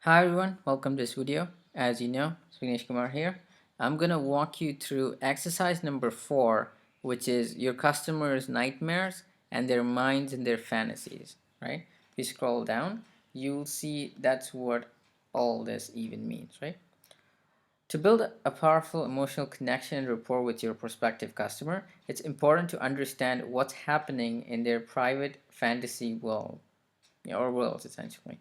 Hi everyone, welcome to this video. As you know, Svinesh Kumar here. I'm gonna walk you through exercise number 4, which is your customers' nightmares and their minds and their fantasies. Right? If you scroll down, you'll see that's what all this even means. Right? To build a powerful emotional connection and rapport with your prospective customer, it's important to understand what's happening in their private fantasy world or worlds essentially.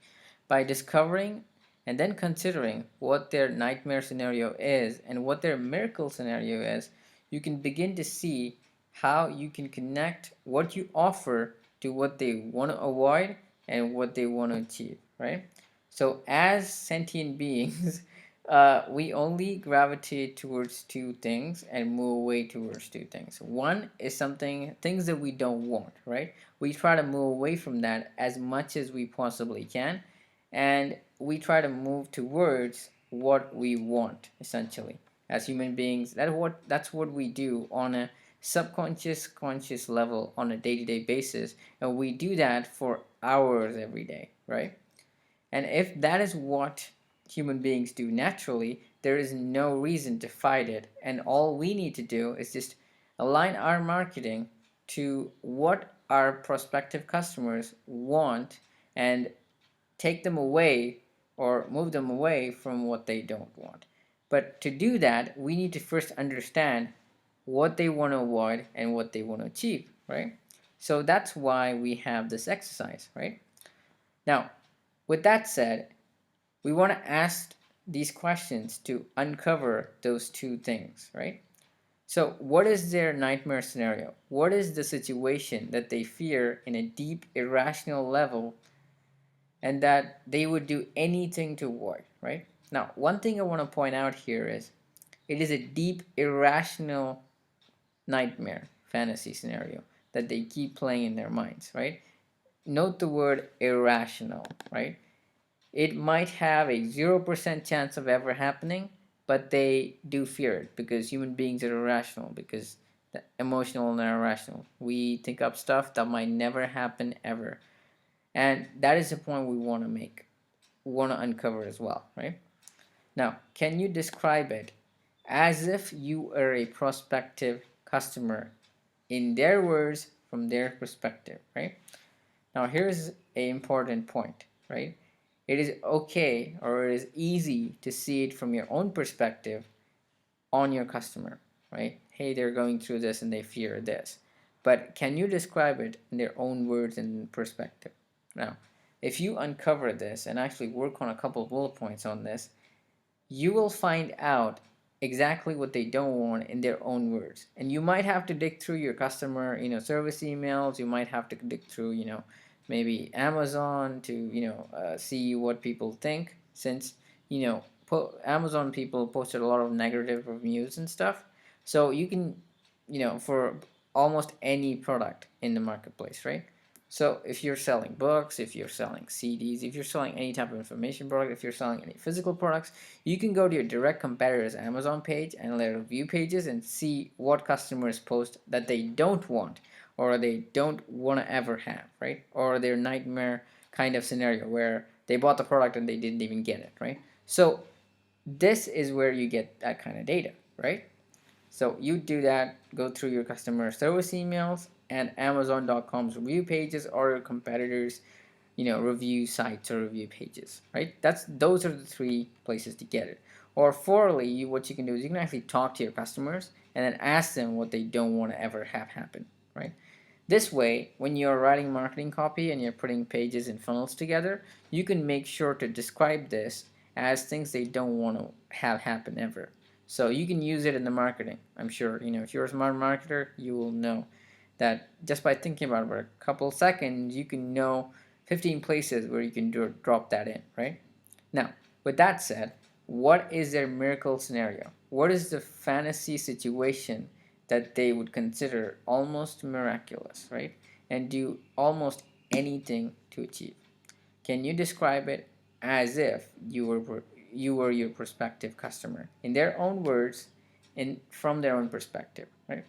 By discovering and then considering what their nightmare scenario is and what their miracle scenario is, you can begin to see how you can connect what you offer to what they want to avoid and what they want to achieve, right? So, as sentient beings, we only gravitate towards two things and move away towards two things. One is things that we don't want, right? We try to move away from that as much as we possibly can, and we try to move towards what we want, essentially. As human beings, that's what we do on a subconscious conscious level on a day-to-day basis, and we do that for hours every day, right? And if that is what human beings do naturally, there is no reason to fight it. And all we need to do is just align our marketing to what our prospective customers want and take them away or move them away from what they don't want. But to do that, we need to first understand what they want to avoid and what they want to achieve, right? So that's why we have this exercise, right? Now, with that said, we want to ask these questions to uncover those two things, right? So, what is their nightmare scenario? What is the situation that they fear in a deep, irrational level and that they would do anything to avoid, right? Now, one thing I want to point out here is it is a deep, irrational nightmare fantasy scenario that they keep playing in their minds, right? Note the word irrational, right? It might have a 0% chance of ever happening, but they do fear it because human beings are irrational, because emotional and irrational. We think up stuff that might never happen ever. And that is the point we want to make, we want to uncover as well, right? Now, can you describe it as if you are a prospective customer in their words from their perspective, right? Now, here's a important point, right? It is okay or it is easy to see it from your own perspective on your customer, right? Hey, they're going through this and they fear this. But can you describe it in their own words and perspective? Now, if you uncover this and actually work on a couple of bullet points on this, you will find out exactly what they don't want in their own words. And you might have to dig through your customer, service emails. You might have to dig through, maybe Amazon to, see what people think, since, Amazon people posted a lot of negative reviews and stuff. So you can, for almost any product in the marketplace, right? So if you're selling books, if you're selling CDs, if you're selling any type of information product, if you're selling any physical products, you can go to your direct competitor's Amazon page and their review pages and see what customers post that they don't want or they don't want to ever have, right? Or their nightmare kind of scenario where they bought the product and they didn't even get it, right? So this is where you get that kind of data, right? So you do that, go through your customer service emails and Amazon.com's review pages or your competitors, review sites or review pages, right? Those are the three places to get it. Or fourthly, what you can do is you can actually talk to your customers and then ask them what they don't want to ever have happen, right? This way, when you're writing marketing copy and you're putting pages and funnels together, you can make sure to describe this as things they don't want to have happen ever. So you can use it in the marketing. I'm sure, if you're a smart marketer, you will know that just by thinking about it for a couple seconds, you can know 15 places where you can drop that in, right? Now, with that said, what is their miracle scenario? What is the fantasy situation that they would consider almost miraculous, right? And do almost anything to achieve? Can you describe it as if you were your prospective customer in their own words and from their own perspective, right?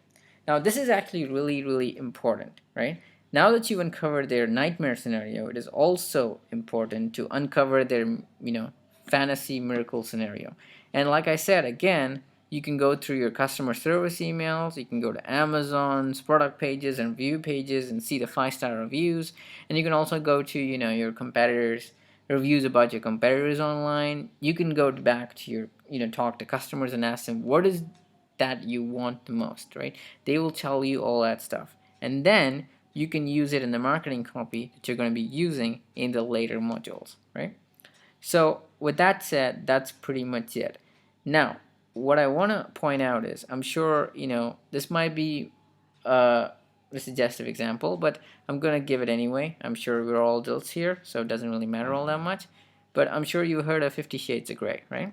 Now, this is actually really, really important, right? Now that you've uncovered their nightmare scenario, it is also important to uncover their, fantasy miracle scenario. And like I said, again, you can go through your customer service emails, you can go to Amazon's product pages and review pages and see the 5-star reviews, and you can also go to, your competitors, reviews about your competitors online. You can go back to your, talk to customers and ask them what is that you want the most, right? They will tell you all that stuff. And then you can use it in the marketing copy that you're going to be using in the later modules, right? So with that said, that's pretty much it. Now, what I want to point out is, I'm sure, this might be a suggestive example, but I'm going to give it anyway. I'm sure we're all adults here, so it doesn't really matter all that much. But I'm sure you heard of 50 Shades of Grey, right?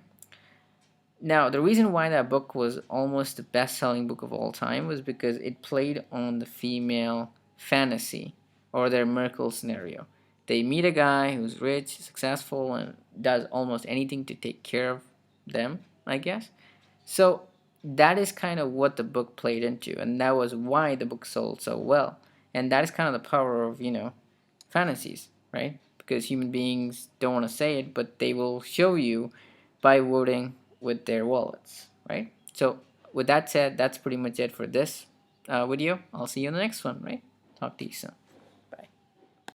Now, the reason why that book was almost the best-selling book of all time was because it played on the female fantasy or their miracle scenario. They meet a guy who's rich, successful, and does almost anything to take care of them, I guess. So that is kind of what the book played into, and that was why the book sold so well. And that is kind of the power of, fantasies, right? Because human beings don't want to say it, but they will show you by voting with their wallets, right? So with that said, that's pretty much it for this video. I'll see you in the next one, right? Talk to you soon.